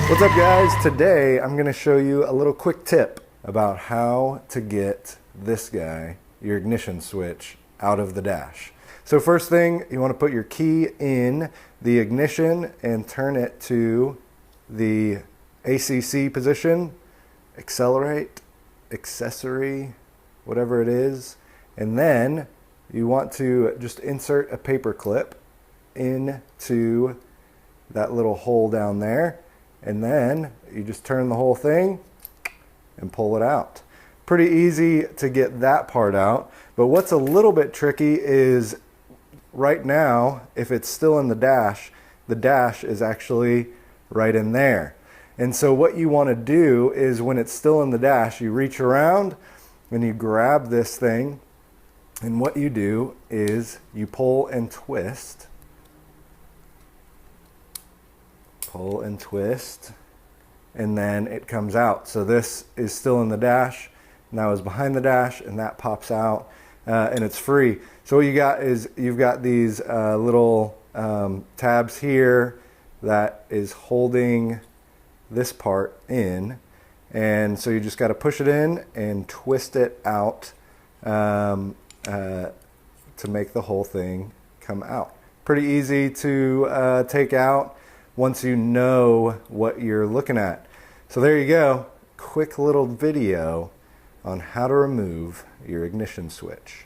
What's up guys? Today I'm going to show you a little quick tip about how to get this guy, your ignition switch, out of the dash. So first thing, you want to put your key in the ignition and turn it to the ACC position, accelerate, accessory, whatever it is, and then you want to just insert a paper clip into that little hole down there. And then you just turn the whole thing and pull it out. Pretty easy to get that part out. But what's a little bit tricky is right now, if it's still in the dash is actually right in there. And so what you want to do is when it's still in the dash, you reach around and you grab this thing. And what you do is you pull and twist. Pull and twist, and then it comes out. So this is still in the dash, now is behind the dash, and that pops out, and it's free. So what you got is you've got these little tabs here that is holding this part in, and so you just got to push it in and twist it out to make the whole thing come out. Pretty easy to take out once you know what you're looking at. So there you go, quick little video on how to remove your ignition switch.